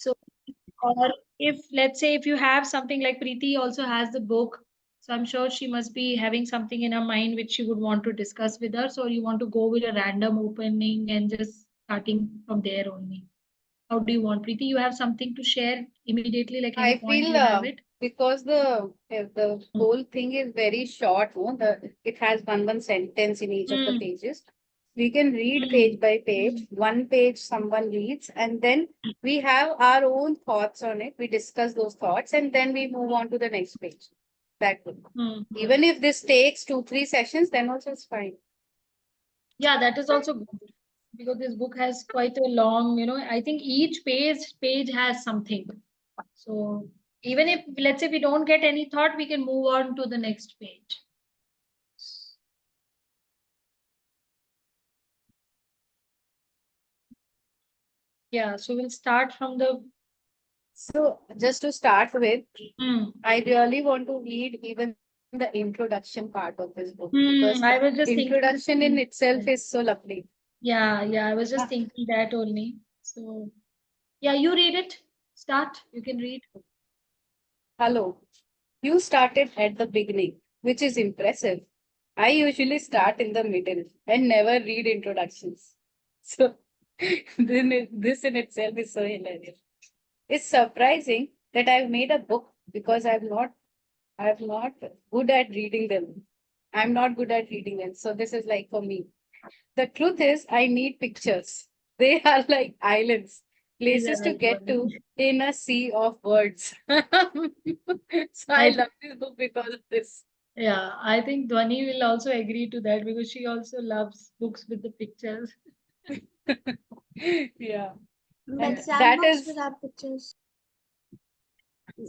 So, or if let's say if you have something like Preeti also has the book, so I'm sure she must be having something in her mind which she would want to discuss with us, or you want to go with a random opening and just starting from there only. How do you want, Preeti? You have something to share immediately, like any I point feel you have it? because the whole thing is very short, no? It has one sentence in each of the Mm. pages. We can read Mm. page by page. One page someone reads, and then we have our own thoughts on it. We discuss those thoughts, and then we move on to the next page. That would. Mm. Even if this takes 2-3 sessions, then also it's fine. Yeah, that is also good because this book has quite a long, I think each page has something. So even if let's say we don't get any thought, we can move on to the next page. Yeah, so we'll start from the So just to start with, hmm. I really want to read even the introduction part of this book because I was just thinking the introduction in same. itself is so lovely. Yeah, I was Ah, just thinking that only. So yeah, you read it. Start. You can read. hello. You started at the beginning, which is impressive. I usually start in the middle and never read introductions. So then this in itself is so hilarious. It's surprising that I've made a book because I'm not good at reading them. I'm not good at reading them. So this is like for me. The truth is, I need pictures. They are like islands, These places are to like get to funny. in a sea of words. So I I think love this book because of this. yeah, I think Dhwani will also agree to that because she also loves books with the pictures. Yeah. But And some that books is without pictures.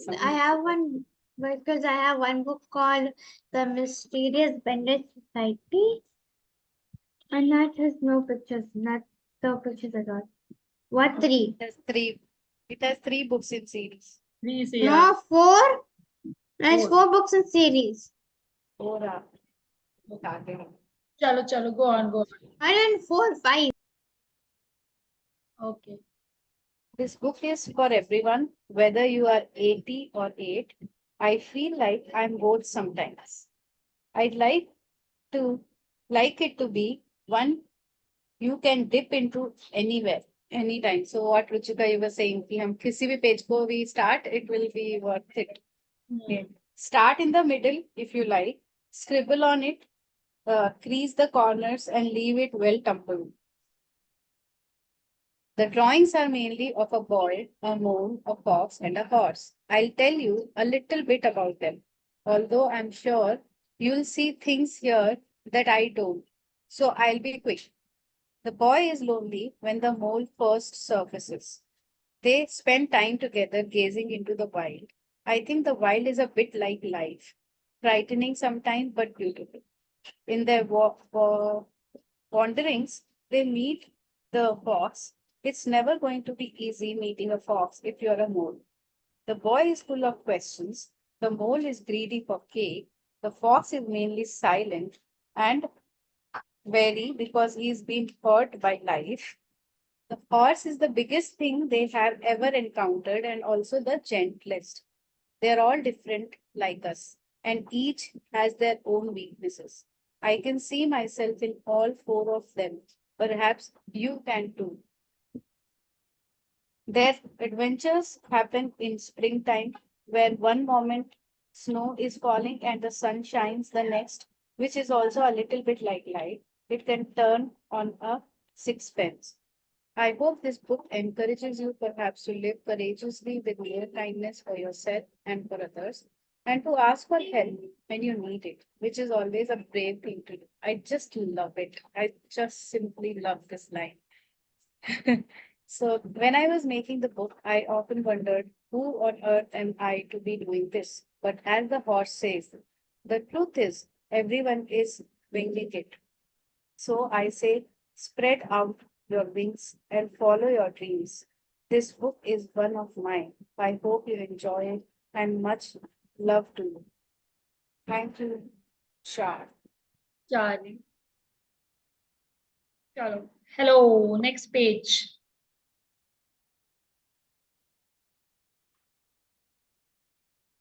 some I have one because I have one book called The Mysterious Bended Society, and that has no pictures, not no pictures at all. What three? it has three books in series. These, yeah. No, four. There's Four. 4 books in series. Four are started. Chalo, go on, go on. I didn't 4, 5. Okay. This book is for everyone, whether you are 80 or 8. I feel like I'm both sometimes. I'd to like it to be one you can dip into anywhere, anytime. So what Ruchika you were saying, कि हम किसी भी page को we start, it will be worth it. Okay. Start in the middle if you like, scribble on it, crease the corners and leave it well tumbled. The drawings are mainly of a boy, a mole, a fox, and a horse. I'll tell you a little bit about them, although I'm sure you'll see things here that I don't. So I'll be quick. The boy is lonely when the mole first surfaces. They spend time together gazing into the wild. I think the wild is a bit like life, frightening sometimes but beautiful. In their wanderings, they meet the fox. It's never going to be easy meeting a fox if you're a mole. The boy is full of questions. The mole is greedy for cake. The fox is mainly silent and wary because he's been hurt by life. The horse is the biggest thing they have ever encountered and also the gentlest. They're all different like us, and each has their own weaknesses. I can see myself in all four of them. Perhaps you can too. Their adventures happen in springtime, where one moment snow is falling and the sun shines, the next, which is also a little bit like light, it can turn on a sixpence. I hope this book encourages you perhaps to live courageously with more kindness for yourself and for others, and to ask for help when you need it, which is always a brave thing to do. I just love it. I just simply love this line. So, when I was making the book, I often wondered who on earth am I to be doing this? But as the horse says, the truth is, everyone is winging it. So I say, spread out your wings and follow your dreams. This book is one of mine. I hope you enjoy it and much love to you. Thank you, Shar. Charlie. Chalo. Hello, next page.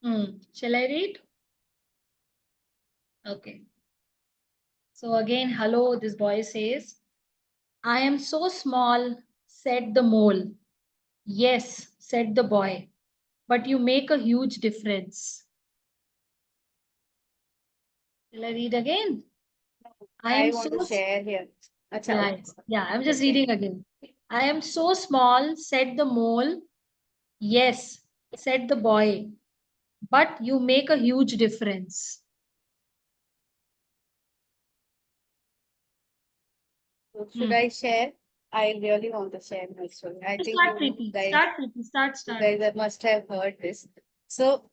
Shall I read? Okay. So again, hello, this boy says, I am so small, said the mole. Yes, said the boy, but you make a huge difference. Shall I read again? I I am want so to share here. Acha, yeah, yeah, I'm just okay. reading again. I am so small, said the mole. Yes, said the boy, but you make a huge difference. So should I share? I really want to share my story. I think Start, Preeti. Start, Preeti. you Start. guys must have heard this. So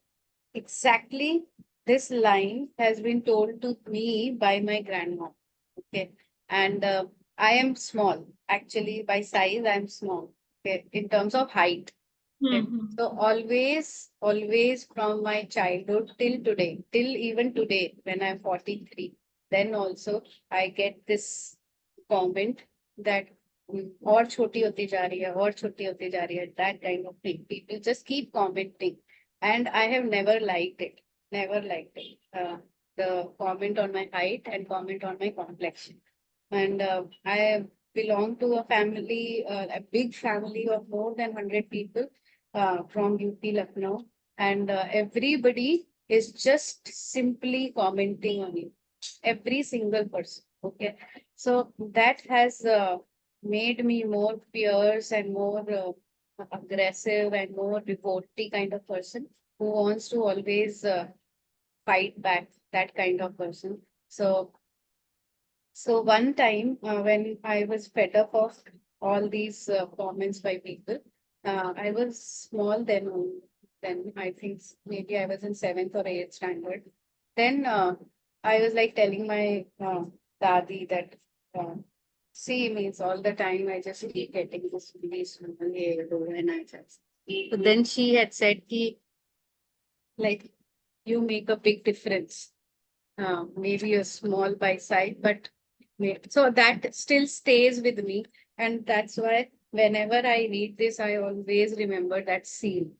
exactly this line has been told to me by my grandma. Okay. And I am small. Actually, by size, I'm small. Okay. In terms of height. Okay. Hmm. So always from my childhood till today, till even today, when I'm 43, then also I get this comment that और छोटी होती जा रही है और छोटी होती जा रही है, that kind of thing. People just keep commenting, and I have never liked it. The comment on my height and comment on my complexion. And I belong to a family, a big family of more than 100 people from UP Lucknow, and everybody is just simply commenting on you. Every single person. Okay, so that has made me more fierce and more aggressive and more devotee kind of person who wants to always fight back. That kind of person. So one time when I was fed up of all these comments by people, I was small then. Then I think maybe I was in seventh or eighth standard. Then I was like telling my dadi that see means all the time I just keep getting this and I just. So then she had said ki like you make a big difference. Maybe a small by side, but so that still stays with me. And that's why whenever I read this, I always remember that scene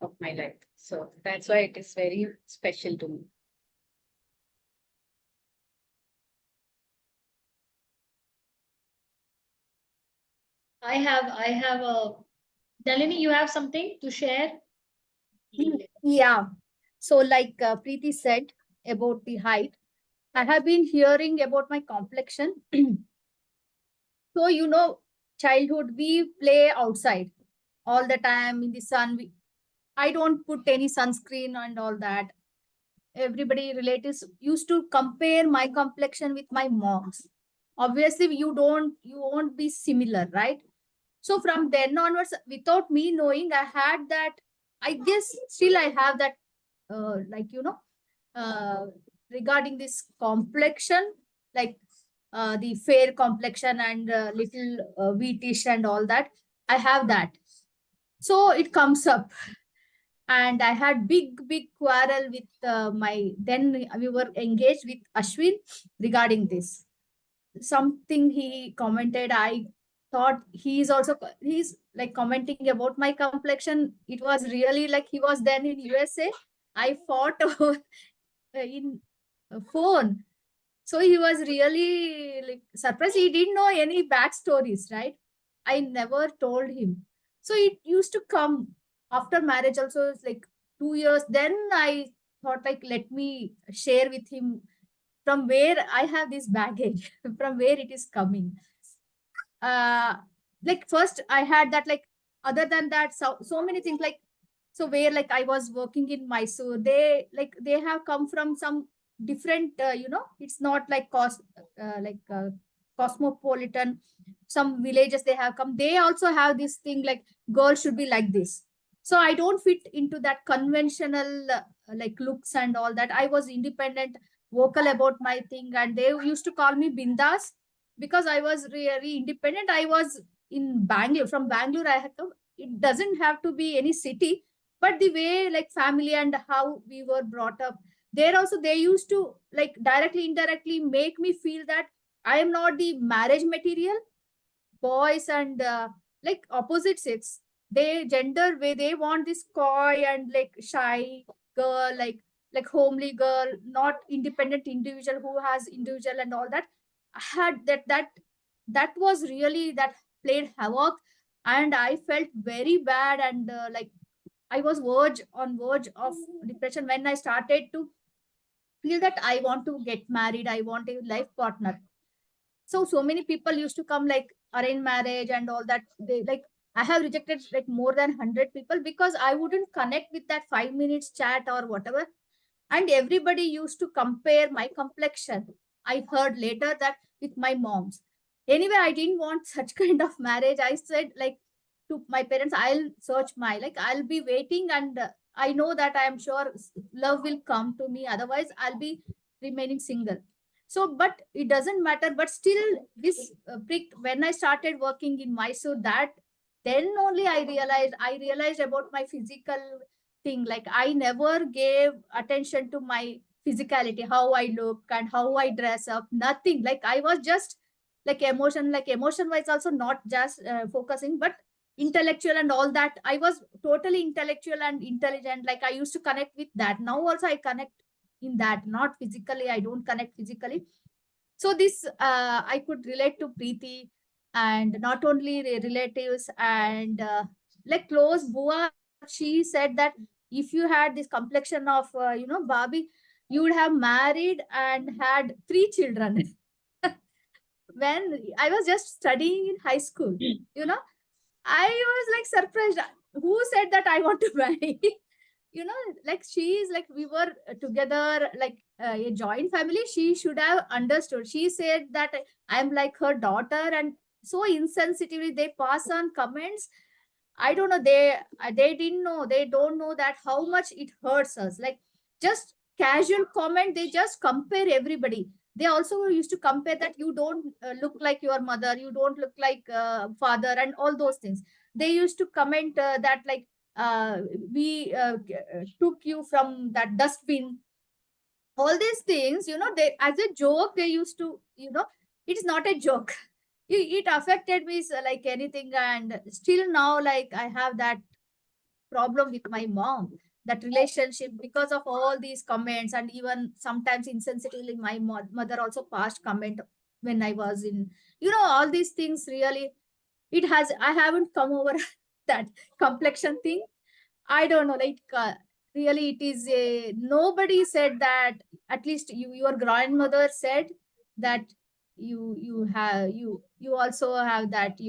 of my life. So that's why it is very special to me. I have a Nalini, you have something to share? Yeah. So, like Preeti said about the height, I have been hearing about my complexion. So, childhood, we play outside all the time in the sun. I don't put any sunscreen and all that. Everybody, relatives used to compare my complexion with my mom's. Obviously, you won't be similar, right? So from then onwards, without me knowing, I had that. I guess still I have that, like uh, regarding this complexion, like the fair complexion and little wheatish and all that. I have that. So it comes up, and I had big quarrel with my. Then we were engaged with Ashwin regarding this. Something he commented, I thought he's like commenting about my complexion. It was really like he was then in USA. I fought over in a phone. So he was really like surprised. He didn't know any bad stories, right? I never told him. So it used to come after marriage also. It's like 2 years. Then I thought like let me share with him from where I have this baggage, from where it is coming. Uh, like first I had that, like other than that, so many things, like so where like I was working in Mysore, they have come from some different, it's not like cosmopolitan. Some villages they have come. They also have this thing like girls should be like this. So I don't fit into that conventional like looks and all that. I was independent, vocal about my thing, and they used to call me Bindas because I was really independent. I was in Bangalore. From Bangalore, I had come. It doesn't have to be any city, but the way like family and how we were brought up, there also they used to like directly, indirectly make me feel that I am not the marriage material. Boys and like opposite sex, they gender way they want this coy and like shy. girl, like homely girl, not independent individual who has individual and all that. I had that was really that played havoc, and I felt very bad, and like I was verge of depression when I started to feel that I want to get married, I want a life partner. So many people used to come, like arranged marriage and all that. They like, I have rejected like more than 100 people because I wouldn't connect with that 5 minutes chat or whatever. And everybody used to compare my complexion, I heard later, that with my mom's. Anyway, I didn't want such kind of marriage. I said, like, to my parents, I'll search my, like, I'll be waiting, and I know that I am sure love will come to me, otherwise I'll be remaining single. So but it doesn't matter, but still this prick, when I started working in Mysore, that then only I realized about my physical thing. Like, I never gave attention to my physicality, how I look and how I dress up, nothing. Like, I was just like emotion wise also not just focusing, but intellectual and all that. I was totally intellectual and intelligent, like I used to connect with that. Now also I connect in that, not physically, I don't connect physically. So this I could relate to Preeti, and not only relatives and like close Bua. She said that if you had this complexion of Barbie, you would have married and had 3 children. When I was just studying in high school, you know, I was like surprised. Who said that I want to marry? Like, she is like, we were together like a joint family. She should have understood. She said that I'm like her daughter, and so insensitively they pass on comments. I don't know. They didn't know. They don't know that how much it hurts us. Like, just casual comment. They just compare everybody. They also used to compare that you don't look like your mother. You don't look like father, and all those things. They used to comment that, like, we took you from that dustbin. All these things, they, as a joke, they used to, it is not a joke. It affected me like anything, and still now, like, I have that problem with my mom, that relationship, because of all these comments. And even sometimes insensitively my mother also passed comment when I was in, all these things. Really, I haven't come over that complexion thing. I don't know, like, really, it is a, nobody said that. At least your grandmother said that you also have that,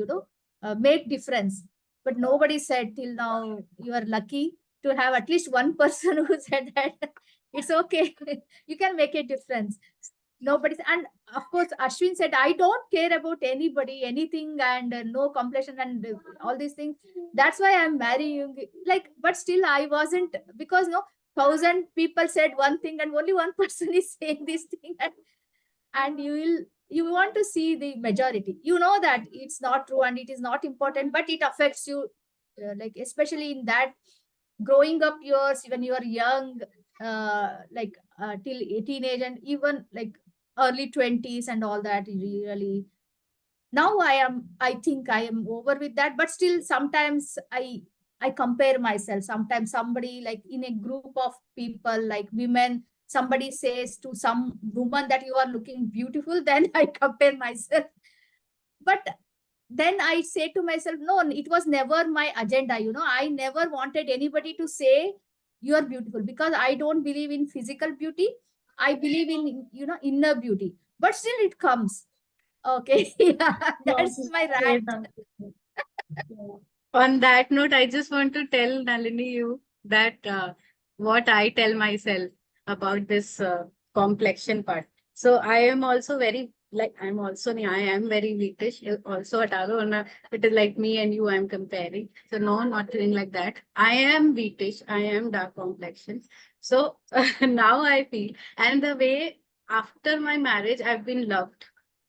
make difference. But nobody said till now. You are lucky to have at least one person who said that it's okay. You can make a difference. Nobody's. And of course, Ashwin said, I don't care about anybody, anything, and no complexion and all these things. That's why I'm marrying. Like, but still I wasn't, because no, 1,000 people said one thing and only one person is saying this thing. And you want to see the majority. You know that it's not true and it is not important, but it affects you, like, especially in that growing up years when you are young, like till teenage, and even like early 20s and all that. Really, now I think I am over with that, but still sometimes I compare myself. Sometimes somebody, like in a group of people, like women, somebody says to some woman that you are looking beautiful, then I compare myself. But then I say to myself, no, it was never my agenda. I never wanted anybody to say you are beautiful, because I don't believe in physical beauty. I believe in, inner beauty. But still it comes. Okay. Yeah, Want that's to my say rant. something? Yeah. On that note, I just want to tell Nalini you that what I tell myself about this complexion part. So I am also very, like, I am very weakish. Also Ataro, it is like me and you I'm comparing. So no, not doing like that. I am weakish. I am dark complexion. So now I feel, and the way after my marriage I've been loved.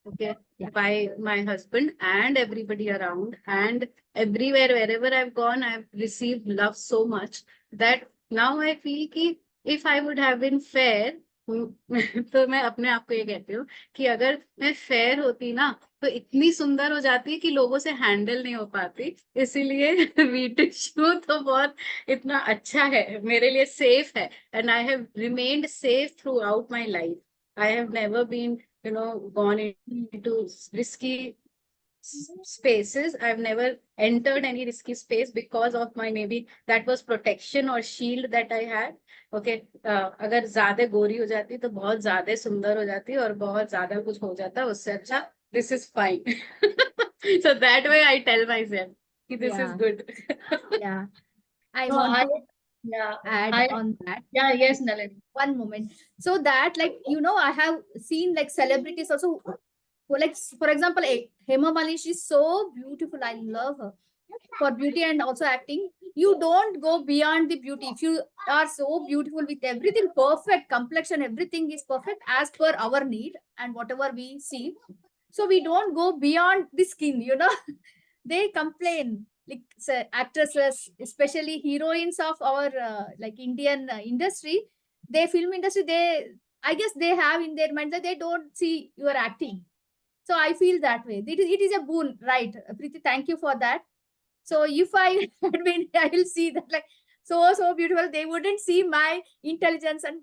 Okay, Yeah. by my husband and everybody around, and everywhere, wherever I've gone, I've received love so much that now I feel ki if I would have been fair, तो मैं अपने आप को ये कहती हूँ कि अगर मैं फेयर होती ना तो इतनी सुंदर हो जाती कि लोगों से हैंडल नहीं हो पाती, इसीलिए वीटेड शू तो बहुत इतना अच्छा है मेरे लिए, सेफ है, and I have remained safe throughout my life. I have never been gone into risky spaces. I've never entered any risky space because of my, maybe that was protection or shield that I had. Okay, अगर ज्यादा गोरी हो जाती तो बहुत ज्यादा सुंदर हो जाती और बहुत ज्यादा कुछ हो जाता, उससे अच्छा this is fine. So that way I tell myself कि this is Yeah, good. yeah. I No, want I, to yeah, add I, on that. yeah, yes, Nalini. One moment. So that, like, I have seen like celebrities also who, like, for example, Hema Malini, she's so beautiful. I love her for beauty and also acting. You don't go beyond the beauty. If you are so beautiful with everything perfect, complexion, everything is perfect as per our need and whatever we see. So we don't go beyond the skin. They complain, like, actresses, especially heroines of our like Indian industry, they film industry, they, I guess they have in their mind that they don't see your acting. So I feel that way. It is a boon, right? Preeti, thank you for that. So if I had been, I will see that, like, so beautiful. They wouldn't see my intelligence, and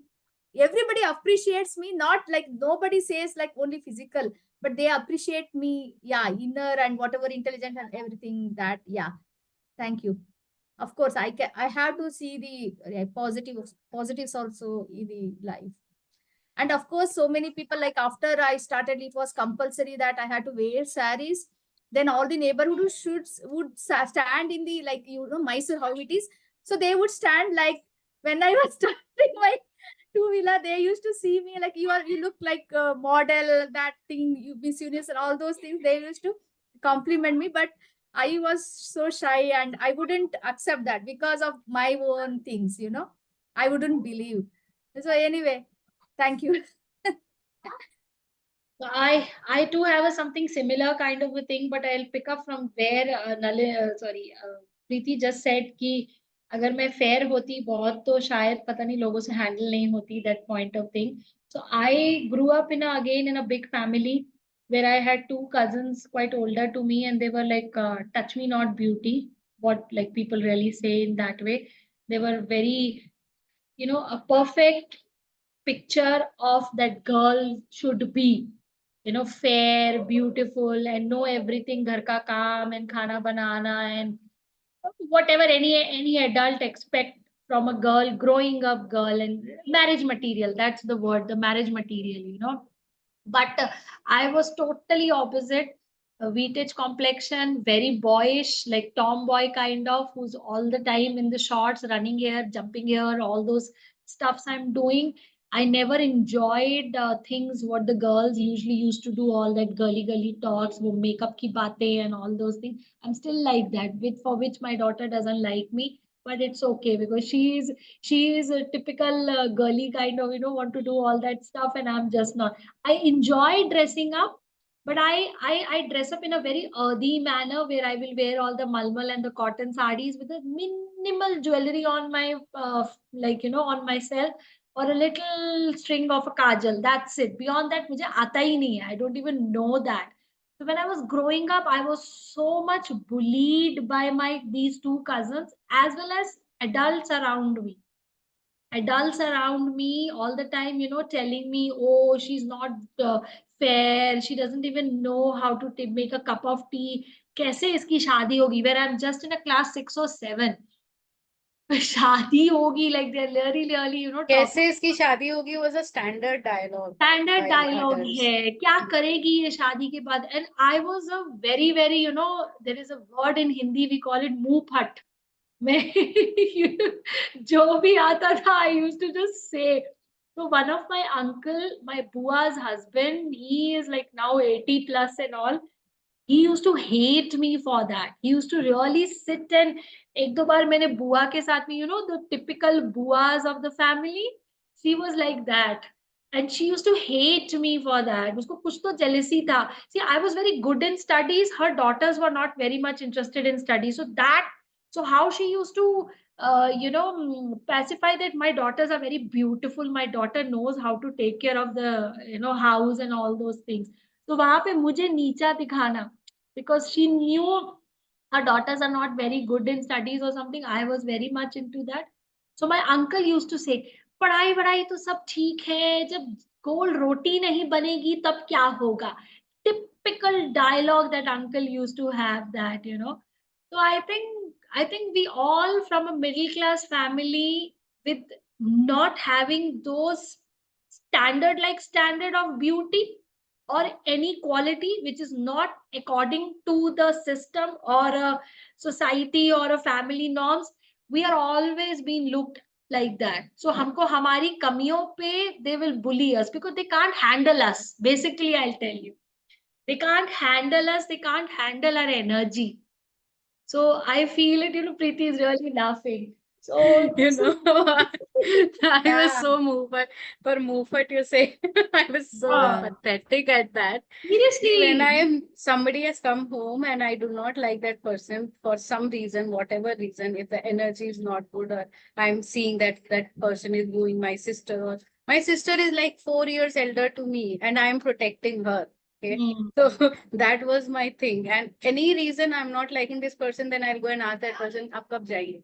everybody appreciates me. Not like nobody says like only physical, but they appreciate me. Yeah, inner and whatever intelligent and everything. That, yeah. Thank you. Of course, I have to see the positives also in the life. And of course, so many people, like, after I started, it was compulsory that I had to wear saris. Then all the neighborhood stand in the, like, Mysore, how it is. So they would stand, like, when I was starting my two-wheeler, they used to see me like, you look like a model, that thing, you Miss Universe and all those things. They used to compliment me, but I was so shy and I wouldn't accept that because of my own things. I wouldn't believe. So anyway, thank you. So I too have a something similar kind of a thing, but I'll pick up from where Preeti just said कि अगर मैं fair होती बहुत तो शायद पता नहीं लोगों से handle नहीं होती, that point of thing. So I grew up again in a big family where I had two cousins quite older to me, and they were like touch me not beauty, what like people really say in that way. They were very, a perfect picture of that girl should be, fair, beautiful, and know everything, ghar ka kaam and khana banana and whatever any adult expect from a girl, growing up girl, and marriage material. That's the word, the marriage material. But I was totally opposite. Vintage complexion, very boyish, like tomboy kind of, who's all the time in the shorts, running here, jumping here, all those stuffs I'm doing. I never enjoyed things what the girls usually used to do, all that girly talks, wo makeup ki baatein and all those things. I'm still like that, for which my daughter doesn't like me, but it's okay because she is a typical girly kind of, want to do all that stuff, and I'm just not. I enjoy dressing up, but I dress up in a very earthy manner where I will wear all the malmal and the cotton sarees with a minimal jewelry on my on myself, or a little string of a kajal. That's it. Beyond that, मुझे आता ही नहीं है. I don't even know that. So when I was growing up, I was so much bullied by my these two cousins as well as adults around me all the time, telling me, oh, she's not fair, she doesn't even know how to make a cup of tea, कैसे इसकी शादी होगी, where I'm just in a class 6 or 7. शादी होगी, like they're really, talking. कैसे इसकी शादी होगी was a standard dialogue standard by dialogue adults. है, क्या करेगी ये शादी के बाद. And I was a very there is a word in Hindi, we call it मुंह फट. मैं जो भी आता था, I used to just say. So one of my uncle, my bua's husband, he is like now 80 plus and all. He used to hate me for that. He used to really sit and एक दो बार मैंने बुआ के साथ में, the typical buas of the family, she was like that. And she used to hate me for that. उसको कुछ तो jealousy था. See, I was very good in studies. Her daughters were not very much interested in studies. So that So how she used to pacify that my daughters are very beautiful, my daughter knows how to take care of the house and all those things. So वहां पे मुझे नीचा दिखाना, because she knew her daughters are not very good in studies or something. I was very much into that. So my uncle used to say, पढ़ाई वढ़ाई तो सब ठीक है, जब गोल रोटी नहीं बनेगी तब क्या होगा. Typical dialogue that uncle used to have, that. So I think we all from a middle class family with not having those standard of beauty or any quality which is not according to the system or a society or a family norms, we are always being looked like that. So हमको हमारी कमियों पे they will bully us because they can't handle us. Basically, I'll tell you, they can't handle us, they can't handle our energy. So I feel it, Preeti is really laughing. So You know what? I was Yeah. so moved moved what you say. I was so yeah, pathetic at that. See, when seriously. I am somebody has come home and I do not like that person for some reason, whatever reason, if the energy is not good or I'm seeing that that person is doing my sister, or my sister is like 4 years elder to me and I am protecting her. Okay. Hmm. So that was my thing. And any reason I'm not liking this person, then I'll go and ask that person, "Ab kab jaiye?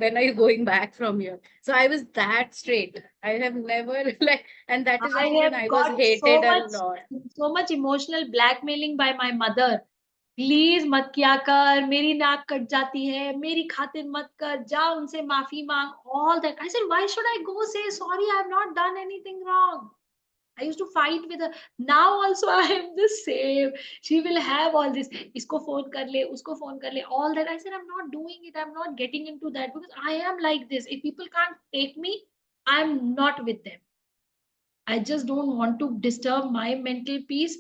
When are you going back from here?" So I was that straight. I have never like, and that is I why even have I was got so hated a much, lot. so much emotional blackmailing by my mother. Please मत किया कर, मेरी नाक cut जाती है, मेरी खातिर मत कर, जा उनसे माफी मांग. All that. I said, why should I go say sorry? I have not done anything wrong. I used to fight with her. Now also I am the same. She will have all this. इसको phone कर ले, उसको phone कर ले, all that. I said, I'm not doing it. I'm not getting into that because I am like this. If people can't take me, I'm not with them. I just don't want to disturb my mental peace.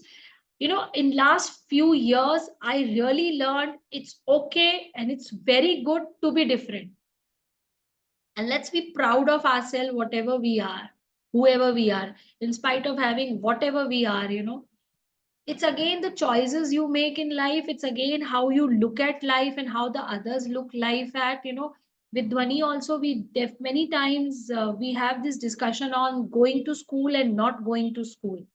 In last few years, I really learned it's okay and it's very good to be different. And let's be proud of ourselves, whatever we are, whoever we are, in spite of having whatever we are. It's again the choices you make in life. It's again how you look at life and how the others look life at. With Dhwani also, many times we have this discussion on going to school and not going to school.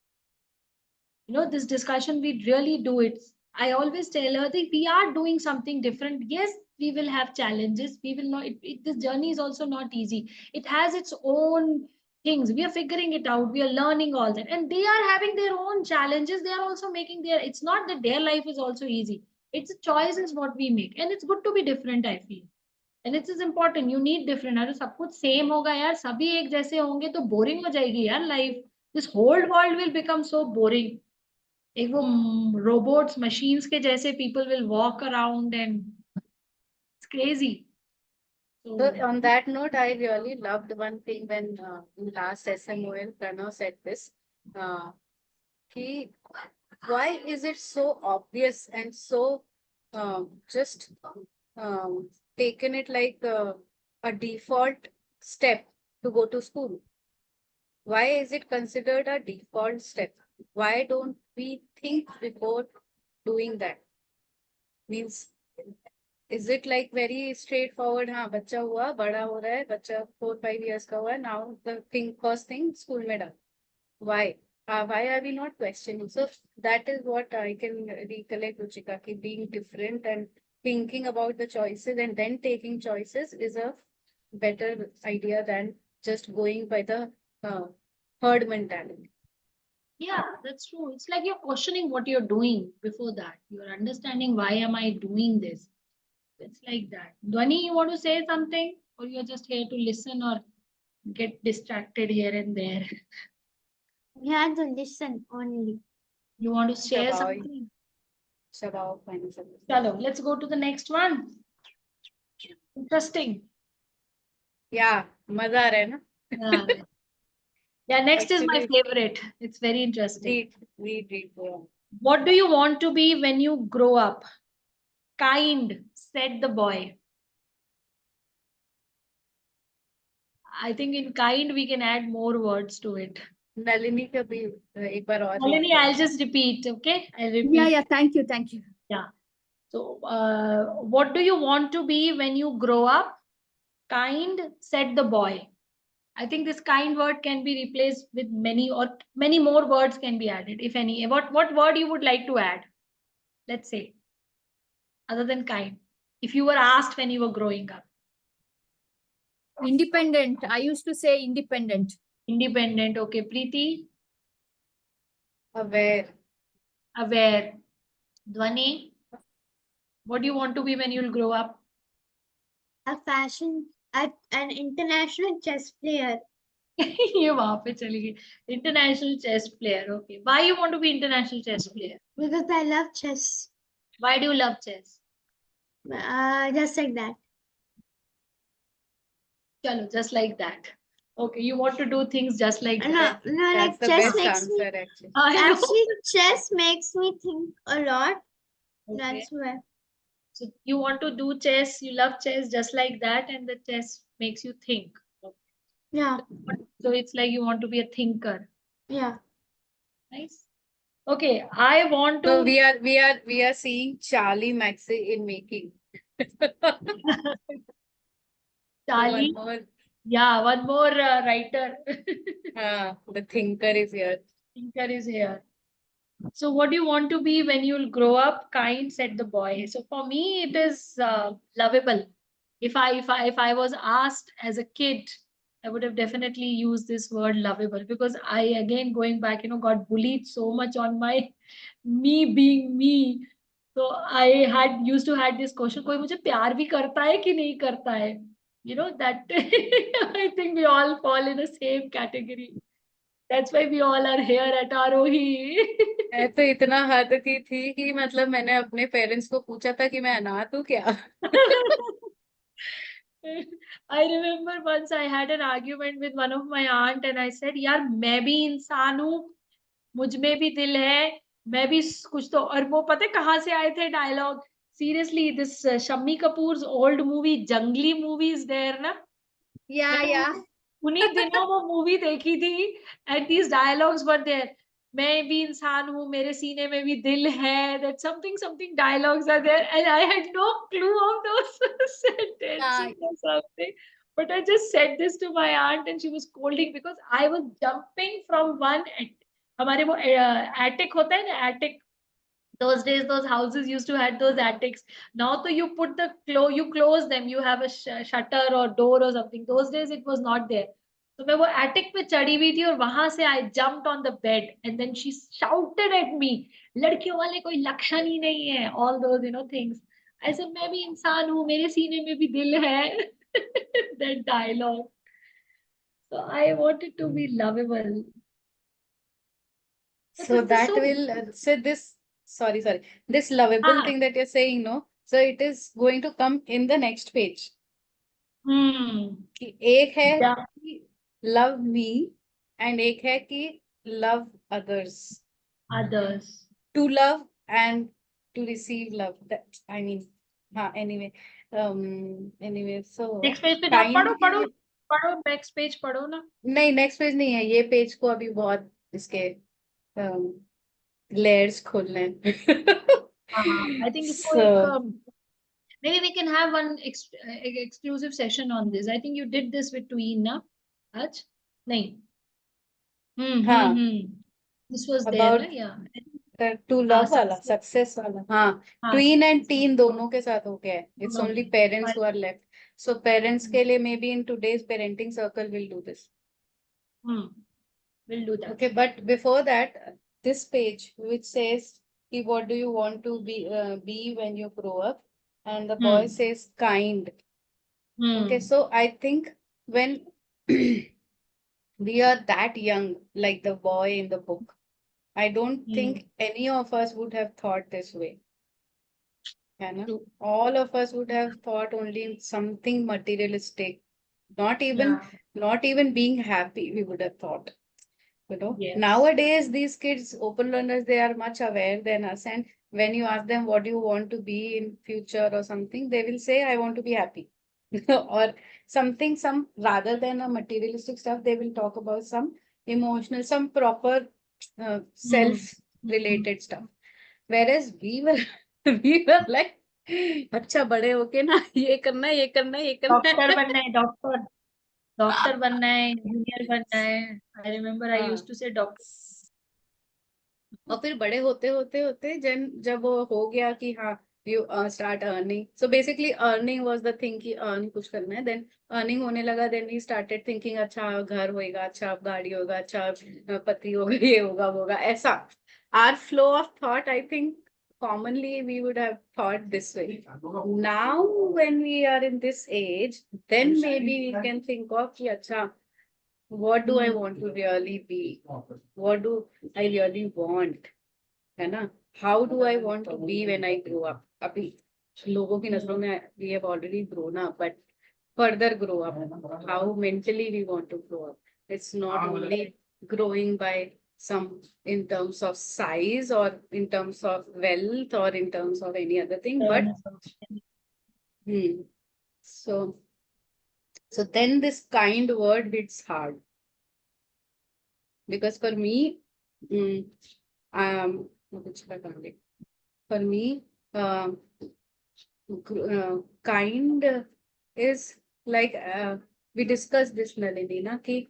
This discussion, we really do it. I always tell her that we are doing something different. Yes, we will have challenges, we will not, this journey is also not easy. It has its own things, we are figuring it out, we are learning all that, and they are having their own challenges, they are also making it's not that their life is also easy. It's a choice is what we make, and it's good to be different, I feel. And it is important, you need different. अरे सब कुछ same होगा यार, सभी एक जैसे होंगे तो बोरिंग हो जाएगी यार life. This whole world will become so boring. एक वो robots, machines के जैसे people will walk around and it's crazy. So So on that note, I really loved one thing when in last SMOL, Pranav said this. He, why is it so obvious and so just taken it like a default step to go to school? Why is it considered a default step? Why don't we think before doing that? Means, is it like very straightforward? हाँ बच्चा हुआ बड़ा हो रहा है, बच्चा 4-5 years का हुआ है, now the thing first thing school में डाल. Why? Why are we not questioning? So that is what I can recollect, Ruchika, ki being different and thinking about the choices and then taking choices is a better idea than just going by the herd mentality. yeah, that's true. It's like you're questioning what you're doing before that. You're understanding why am I doing this? It's like that. Dhwani, you want to say something? Or you're just here to listen or get distracted here and there? Yeah, to listen only. You want to share Shabao, something? Shabao, finally. Chalo, let's go to the next one. Interesting. Yeah, मजा आ रहा है ना? Yeah. Yeah, next is my Actually, favorite. It's very interesting. read. What do you want to be when you grow up? Kind, said the boy. I think in kind we can add more words to it. Nalini का भी एक बार और read Nalini, कर. I'll just repeat, okay? I'll Yeah, repeat. yeah. Thank you. Thank you. Yeah. So, what do you want to be when you grow up? Kind, said the boy. I think this kind word can be replaced with many or many more words can be added, if any. What word you would like to add? Let's say, other than kind. If you were asked when you were growing up. Independent. I used to say independent. Independent, okay. Preeti, Aware. aware. Dhwani, what do you want to be when you'll grow up? An international chess player ये वहां पे चली गई. International chess player, okay. Why you want to be international chess player? because I love chess. Why do you love chess? Just like that. Chalo, just like that. Okay, you want to do things just like No, that. no, That's like the chess best makes me. answer, actually. I know. Actually, chess makes me think a lot. Okay. That's why. So you want to do chess, you love chess just like that, and the chess makes you think. Yeah, So it's like you want to be a thinker. yeah. Nice. Okay, I want So to. we are seeing Charlie Maxey in making. Charlie, One more, yeah, one more writer. the thinker is here. Thinker is here. So, what do you want to be when you'll grow up? Kind, said the boy. So, for me, it is lovable. If I was asked as a kid, I would have definitely used this word lovable, because I, again, going back, got bullied so much on my me being me. So I had used to had this question, कोई मुझे प्यार भी करता है कि नहीं करता है? That I think we all fall in the same category. That's why we all are here at Aarohi. मैं तो इतना हद की थी कि मतलब मैंने अपने पेरेंट्स को पूछा था कि मैं अनाथ हूँ क्या. I remember once I had an argument with one of my aunt and I said, यार मैं भी इंसान हूँ, मुझ में भी दिल है, मैं भी कुछ तो. और वो पता है कहाँ से आए थे dialogue? Seriously, this Shammi Kapoor's old movie, Jangli movie is there ना? Yeah, मैं yeah. उन्हीं दिनों वो मूवी देखी थी and these dialogues were there. मैं भी इंसान हूँ, मेरे सीने में भी दिल है. That something dialogues are there and I had no clue of those Yeah. sentences or something. But I just said this to my aunt and she was scolding because I was jumping from one. हमारे वो attic होता है ना, attic. Those days those houses used to had those attics. Now so you put the you close them, you have a shutter or door or something. Those days it was not there. So मैं वो attic पे चढ़ी हुई थी और वहां से I jumped on the bed and then she shouted at me, लड़कियों वाले कोई लक्षण ही नहीं है, all those things. I said मैं भी इंसान हूँ, मेरे सीने में भी दिल है. That dialogue. So I wanted to be lovable. But So this is that so. will so this sorry this lovable Ah. thing that you're saying, no, so it is going to come in the next page. कि एक है Yeah. कि love me and एक है कि love others. Others. To love and to receive love. That I mean, anyway, so next page पे जाओ, kind पढ़ो के पढ़ो लिए पढ़ो, नेक्स्ट पेज पढ़ो ना. नहीं, नेक्स्ट पेज नहीं है, ये पेज को अभी बहुत इसके लेयर्स खोलने हैं. आई थिंक इसको So एक maybe we can have one exclusive session on this. I think you did this with tween ना आज नहीं. हाँ, This was there about ना, yeah. टू हाँ, लव वाला, success. सक्सेस वाला. हाँ, हाँ, ट्वीन एंड success टीन दोनों के साथ हो गया है. इट्स वाला. Only parents who are left. So parents के लिए maybe in today's parenting circle will do this. We'll do that. Okay, but before that, this page which says what do you want to be when you grow up, and the boy says kind. Okay, so I think when we are that young, like the boy in the book, I don't think any of us would have thought this way. है ना? All of us would have thought only something materialistic, not even being happy, we would have thought. Yes. Nowadays these kids, open learners, they are much aware than us, and when you ask them what do you want to be in future or something, they will say I want to be happy. Or something, some rather than a materialistic stuff, they will talk about some emotional, some proper self related stuff. Whereas we were We were like, अच्छा बड़े होके ना ये करना है, ये करना है, ये करना डॉक्टर है. बनना है, डॉक्टर बनना है, इंजीनियर बनना है. आई रिमेम्बर आई यूज्ड हाँ. टू से डॉक्टर. और फिर बड़े होते होते होते जब वो हो गया कि हाँ you start earning, so basically earning was the thing कि अर्न कुछ करना है. देन अर्निंग होने लगा, देन वी स्टार्टेड थिंकिंग अच्छा घर होएगा, अच्छा अब गाड़ी होगा, अच्छा अब पति होगा, ये होगा वो होगा, ऐसा. Our flow of thought, I think commonly we would have thought this way. Now when we are in this age, then maybe we can think of कि अच्छा what do I want to really be, what do I really want, है ना. How do I want to be when I grow up. अभी लोगों की नजरों में we have already grown up, but further grow up, how mentally we want to grow up. It's not only growing by some in terms of size or in terms of wealth or in terms of any other thing, but so then this kind word hits hard, because for me, for me, kind is like we discussed this, Nalini, na ki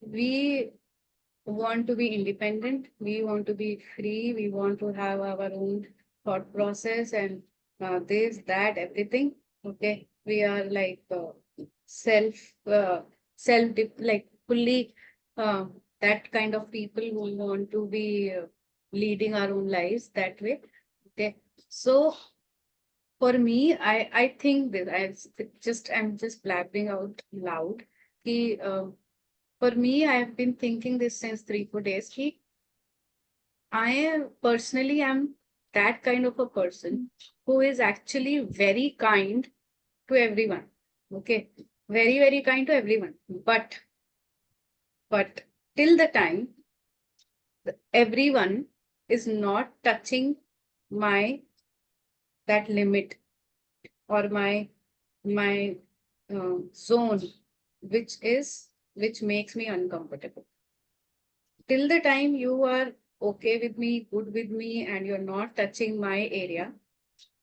we want to be independent, we want to be free, we want to have our own thought process and this, that, everything. Okay, we are like self, like fully that kind of people who want to be leading our own lives that way. Okay, so for me, I think this. I'm just blabbing out loud. Ki, for me, I have been thinking this since 3 4 days. Ki I am personally am that kind of a person who is actually very kind to everyone. Okay, very kind to everyone. But till the time everyone is not touching my that limit or my zone, which makes me uncomfortable. Till the time you are okay with me, good with me, and you're not touching my area,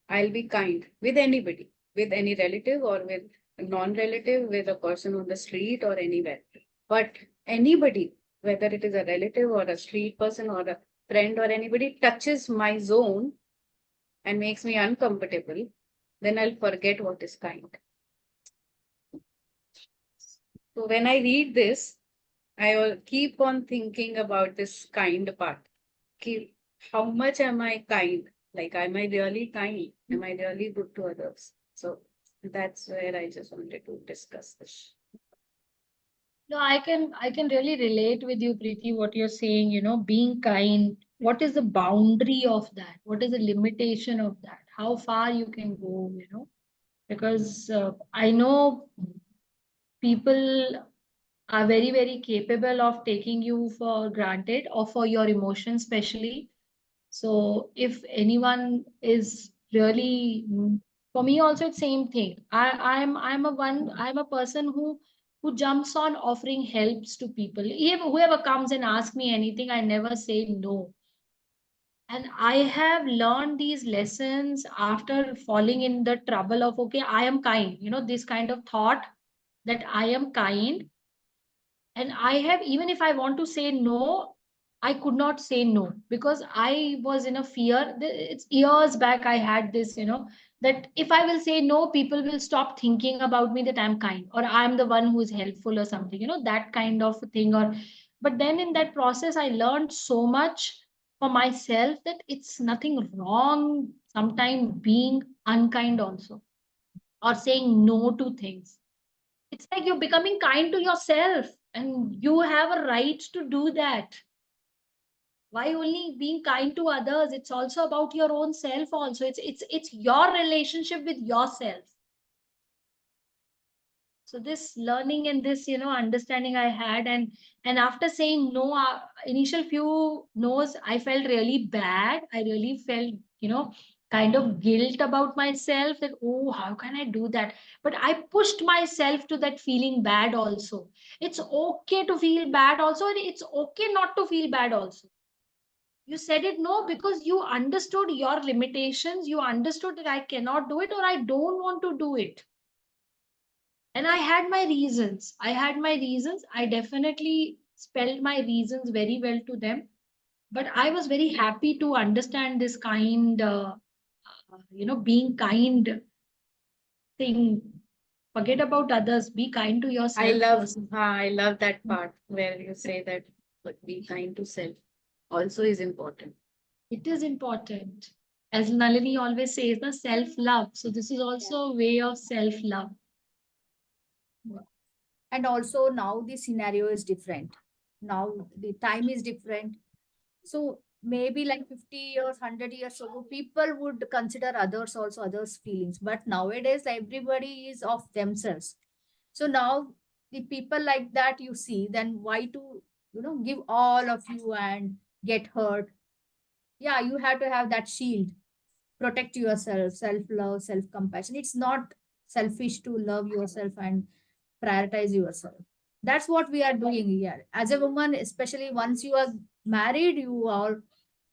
I'll be kind with anybody, with any relative or with a non-relative, with a person on the street or anywhere. But anybody, whether it is a relative or a street person or a friend or anybody, touches my zone and makes me uncomfortable, then I'll forget what is kind. So when I read this, I will keep on thinking about this kind part. How much am I kind? Like, am I really kind? Am I really good to others? So that's where I just wanted to discuss this. No, I can really relate with you, Preeti, what you're saying, being kind. What is the boundary of that? What is the limitation of that? How far you can go. Because I know people are very, very capable of taking you for granted or for your emotions, especially. So if anyone is really, for me also it's same thing. I'm a person who jumps on offering helps to people. Even whoever comes and asks me anything, I never say no. And I have learned these lessons after falling in the trouble of, okay, I am kind. This kind of thought that I am kind. And I have, even if I want to say no, I could not say no because I was in a fear. It's years back I had this, that if I will say no, people will stop thinking about me that I'm kind or I'm the one who is helpful or something, that kind of thing. But then in that process, I learned so much for myself that it's nothing wrong sometimes being unkind also or saying no to things. It's like you're becoming kind to yourself and you have a right to do that. Why only being kind to others? It's also about your own self also. It's your relationship with yourself. So this learning and this understanding I had, and after saying no, initial few no's, I felt really bad. I really felt kind of guilt about myself that, oh, how can I do that? But I pushed myself to that feeling bad also. It's okay to feel bad also, and it's okay not to feel bad also. You said it no because you understood your limitations. You understood that I cannot do it or I don't want to do it. And I had my reasons. I definitely spelled my reasons very well to them. But I was very happy to understand this kind, being kind thing. Forget about others. Be kind to yourself first. I love that part where you say that be kind to self also is important. It is important. As Nalini always says, the self-love. So this is also a way of self-love. And also now the scenario is different. Now the time is different. So maybe like 50 years, 100 years ago, people would consider others also, others' feelings. But nowadays, everybody is of themselves. So now the people like that you see, then why to, give all of you and get hurt? Yeah, you have to have that shield. Protect yourself, self-love, self-compassion. It's not selfish to love yourself and prioritize yourself. That's what we are doing here. As a woman, especially once you are married, you are.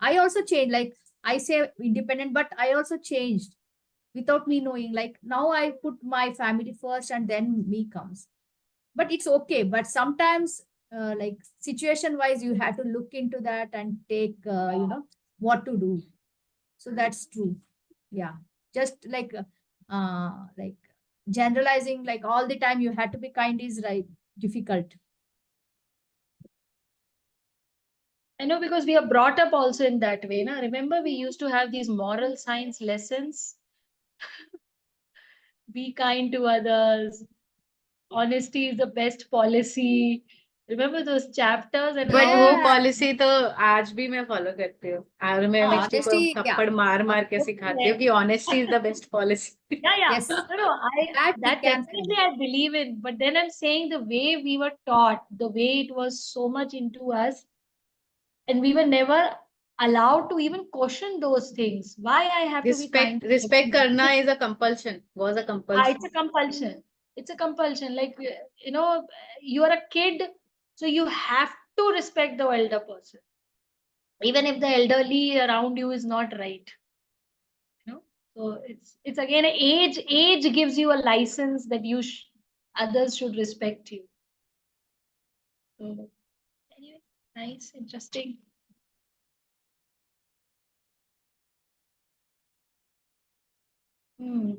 I also changed. Like I say independent, but I also changed without me knowing. Like now I put my family first and then me comes. But it's okay. But sometimes, like situation wise, you have to look into that and take, what to do. So that's true. Yeah. Just like generalizing like all the time you had to be kind is right difficult. I know because we are brought up also in that way. Na? Remember, we used to have these moral science lessons. Be kind to others. Honesty is the best policy. Remember those chapters and but how वो we Yeah. Policy तो आज भी मैं follow करती हूँ और मैं Ah, मिट्टू को Honesty, yeah. थप्पड़ मार मार के सिखाती हूँ okay. कि honesty is the best policy. Yeah, yeah. Yes, No, no, that we that can definitely follow. I believe in. But then I'm saying the way we were taught, the way it was so much into us, and we were never allowed to even question those things. Why I have to be kind to respect करना everyone? Is a compulsion was a It's a compulsion. compulsion. It's a compulsion. Like you are a kid, so you have to respect the elder person, even if the elderly around you is not right. You know, so it's again age. Age gives you a license that others should respect you. So anyway, nice, interesting.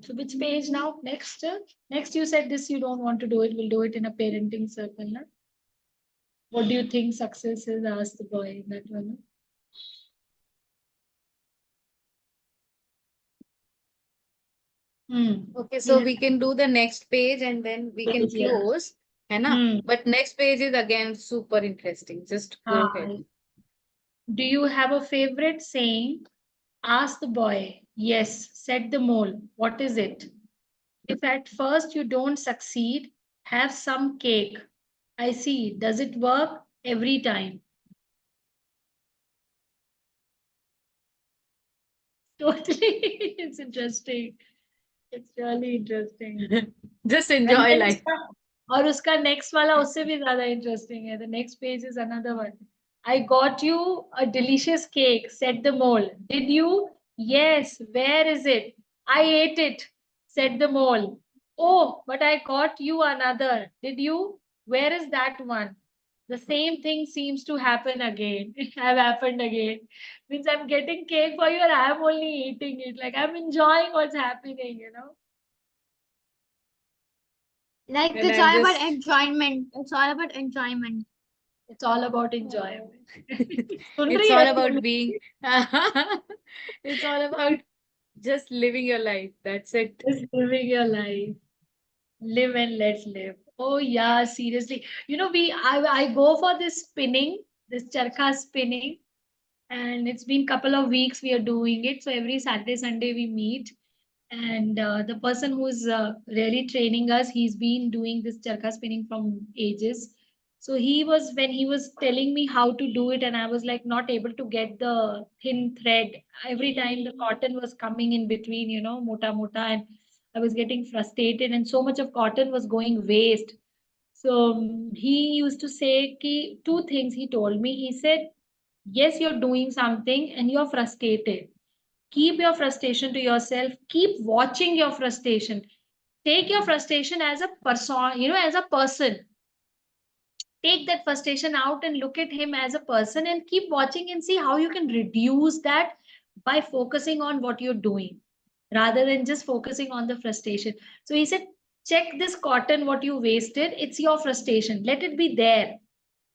So which page now? Next, next you said this you don't want to do it. We'll do it in a parenting circle. Na? What do you think success is? Asked the boy in that one. Okay, so we can do the next page and then we can Page, yeah. close, है ना? But next page is again super interesting. Just go ahead. Do you have a favorite saying? Asked the boy. Yes, said the mole. What is it? If at first you don't succeed, have some cake. I see. Does it work every time? Totally. It's interesting. It's really interesting. Just And enjoy then life. और उसका next वाला उससे भी ज़्यादा interesting है. The next page is another one. I got you a delicious cake, said the mole. Did you? Yes. Where is it? I ate it, said the mole. Oh, but I got you another. Did you? Where is that one? The same thing seems to happen again. Have happened again. Means I'm getting cake for you and I'm only eating it. Like I'm enjoying what's happening, you know. Like And it's I'm all about just enjoyment. It's all about enjoyment. It's all about enjoyment. Soon it's रही all है about तू? being it's all about just living your life. That's it. Just living your life. Live and let's live. Oh yeah, seriously. I go for this spinning, this charkha spinning, and it's been couple of weeks we are doing it. So every Saturday, Sunday we meet, and the person who's really training us, he's been doing this charkha spinning from ages. So when he was telling me how to do it, and I was like not able to get the thin thread. Every time the cotton was coming in between, mota mota, and I was getting frustrated, and so much of cotton was going waste. So he used to say two things he told me. He said, Yes, you're doing something and you're frustrated. Keep your frustration to yourself. Keep watching your frustration. Take your frustration as a person, as a person. Take that frustration out and look at him as a person and keep watching and see how you can reduce that by focusing on what you're doing rather than just focusing on the frustration. So he said, check this cotton, what you wasted. It's your frustration. Let it be there.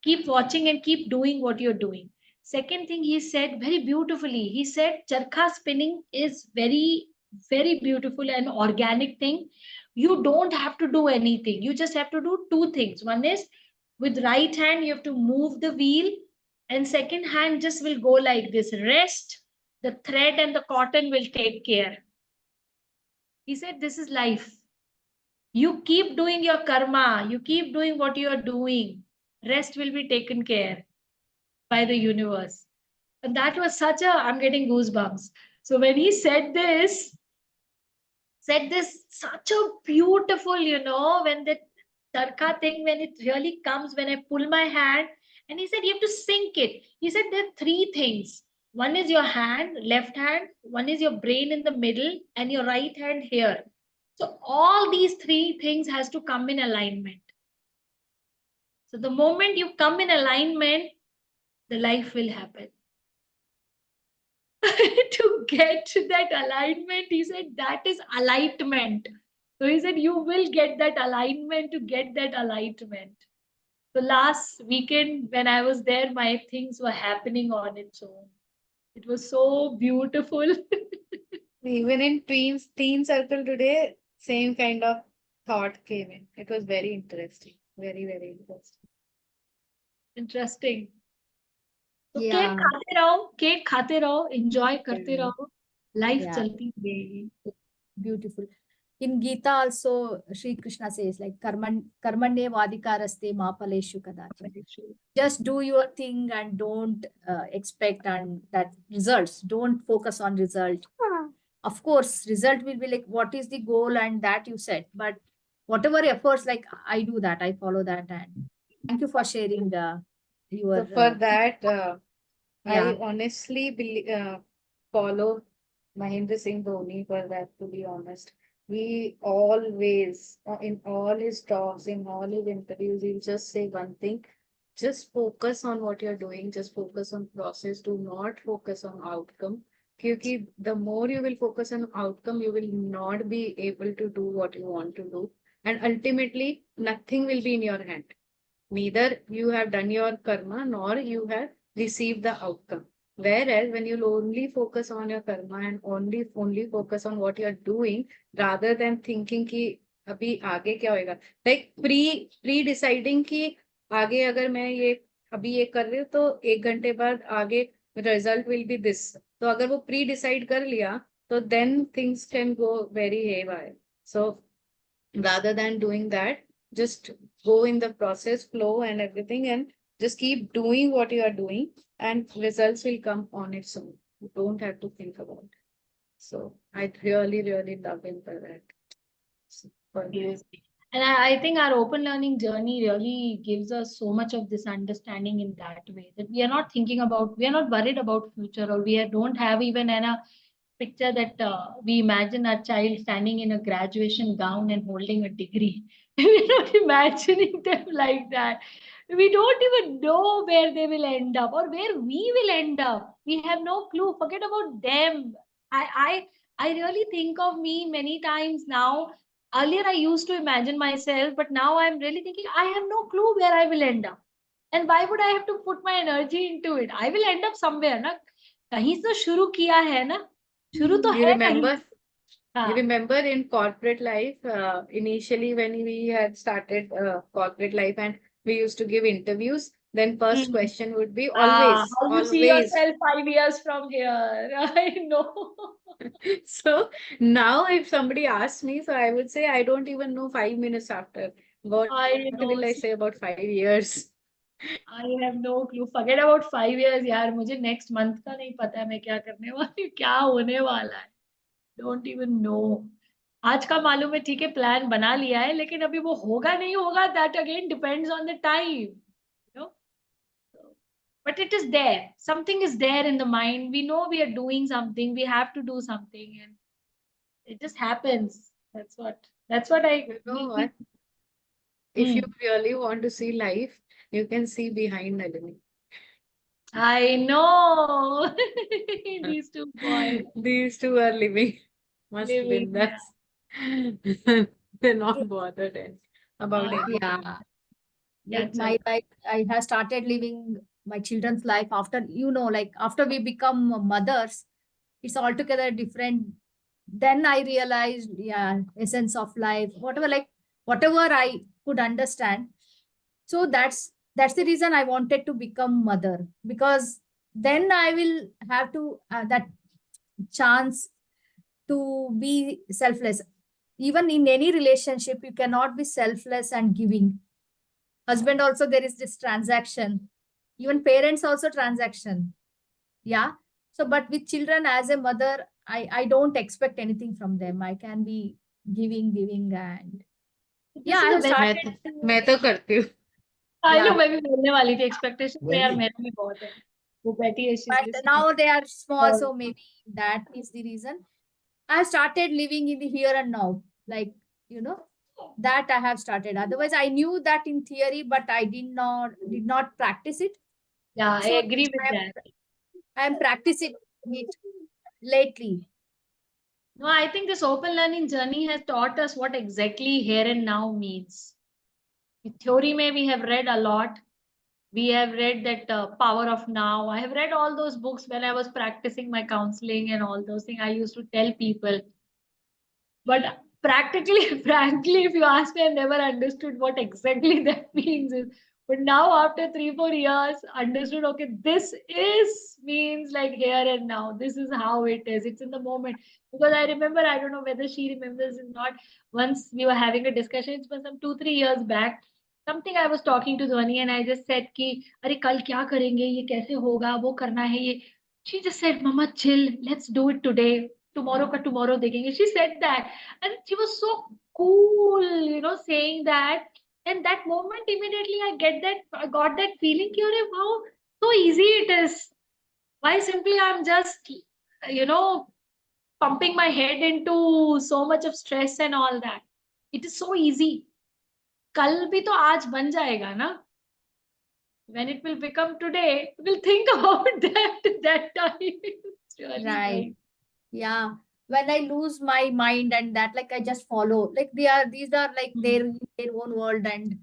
Keep watching and keep doing what you're doing. Second thing he said very beautifully, he said charkha spinning is very beautiful and organic thing. You don't have to do anything. You just have to do two things. One is with right hand you have to move the wheel, and second hand just will go like this. Rest, the thread and the cotton will take care. He said this is life. You keep doing your karma, you keep doing what you are doing, rest will be taken care by the universe. And that was I'm getting goosebumps. So when he said this, such a beautiful, when the tarka thing, when it really comes, when I pull my hand, and he said, you have to sink it. He said there are three things. One is your hand, left hand, one is your brain in the middle, and your right hand here. So all these three things has to come in alignment. So the moment you come in alignment, the life will happen. To get that alignment, he said that is alignment. So he said you will get that alignment to get that alignment. So last weekend when I was there, my things were happening on its own. It was so beautiful. Even in teen circle today, same kind of thought came in. It was very interesting. Very, very interesting. Interesting. तो Yeah, cake खाते रहो, enjoy करते Yeah. रहो, life yeah, चलती रहेगी. beautiful. In Gita also, Sri Krishna says like karmanye vadikaraste ma paleshu kadacha. Just do your thing and don't expect and that results. Don't focus on result. Of course, result will be like what is the goal and that you set. But whatever efforts, like I do that, I follow that. And thank you for sharing your So for that, yeah. I honestly follow Mahendra Singh Dhoni for that, to be honest. He always, in all his talks, in all his interviews, he'll just say one thing: just focus on what you're doing, just focus on process, do not focus on outcome. Because the more you will focus on outcome, you will not be able to do what you want to do. And ultimately, nothing will be in your hand. Neither you have done your karma nor you have received the outcome. Whereas when you only focus on your karma and only focus on what you are doing rather than thinking कि अभी आगे क्या होएगा, like pre deciding कि आगे अगर मैं ये अभी ये कर रही हूँ तो 1 घंटे बाद आगे result will be this. तो अगर वो pre decide कर लिया तो then things can go very haywire. So rather than doing that, just go in the process flow and everything and just keep doing what you are doing and results will come on its own. You don't have to think about it. So I really love him for that. For that. Yes. And I think our open learning journey really gives us so much of this understanding in that way that we are not worried about future, or don't have even a picture that we imagine our child standing in a graduation gown and holding a degree. We're not imagining them like that. We don't even know where they will end up or where we will end up. We have no clue. Forget about them. I really think of me many times now. Earlier, I used to imagine myself, but now I'm really thinking I have no clue where I will end up. And why would I have to put my energy into it? I will end up somewhere, na? कहीं से शुरू किया है ना, शुरू तो You है कहीं. remember? हाँ. You remember in corporate life, initially when we had started corporate life and we used to give interviews, then first question would be always, How you see always. yourself 5 years from here? I know. So now if somebody asks me, so I would say I don't even know 5 minutes after. What I know. will I say about 5 years? I have no clue. Forget about 5 years, यार. मुझे next month का नहीं पता है मैं क्या करने वाली हूँ, क्या होने वाला है. Don't even know. आज का मालूम है, ठीक है, प्लान बना लिया है, लेकिन अभी वो होगा नहीं होगा, that again depends on the time. You know? but it is there. Something is there in the mind. We know we are doing something. We have to do something, and it just happens. That's what I. You know what? If you really want to see life, you can see behind Nalini. I know these two boys These two are living. Must living. win. That's they're not bothered about Yeah. anything. Yeah. Like That's my life, I have started living my children's life after, like after we become mothers, it's altogether different. Then I realized, yeah, essence of life, whatever, like whatever I could understand. So that's the reason I wanted to become mother, because then I will have to that chance to be selfless. Even in any relationship, you cannot be selfless and giving. Husband also, there is this transaction. Even parents also transaction. Yeah. So, but with children, as a mother, I don't expect anything from them. I can be giving, and this yeah, is I a have very. started. मैं तो करती हूँ. I know Yeah, मैं भी बोलने वाली थी expectation तो यार मेरा भी बहुत है. वो बैठी है, she's but listening. now they are small, और so maybe that is the reason. I started living in the here and now, like that I have started. Otherwise, I knew that in theory, but I did not practice it. yeah, I So agree with I am that. I am practicing it lately. No, I think this open learning journey has taught us what exactly here and now means. In theory, may we have read a lot. We have read that power of now. I have read all those books when I was practicing my counseling and all those things. I used to tell people. But practically, frankly, if you ask me, I never understood what exactly that means. But now, after 3, 4 years, understood. Okay, this is means like here and now. This is how it is. It's in the moment. Because I remember, I don't know whether she remembers or not. Once we were having a discussion, it was some 2, 3 years back. Something I was talking to Dhwani and I just said कि अरे कल क्या करेंगे ये कैसे होगा वो करना है ये. She just said, Mama, chill. Let's do it today. Tomorrow ka tomorrow देखेंगे. She said that. And she was so cool, saying that. And that moment, immediately, I got that feeling, ki, "Arey, wow, so easy it is. Why simply I'm just, you know, pumping my head into so much of stress and all that. It is so easy. कल भी तो आज बन जाएगा ना. When it will become today, we'll think about that time. It's really Right. nice. Yeah. When I lose my mind and that, like I just follow, like these are like their own world, and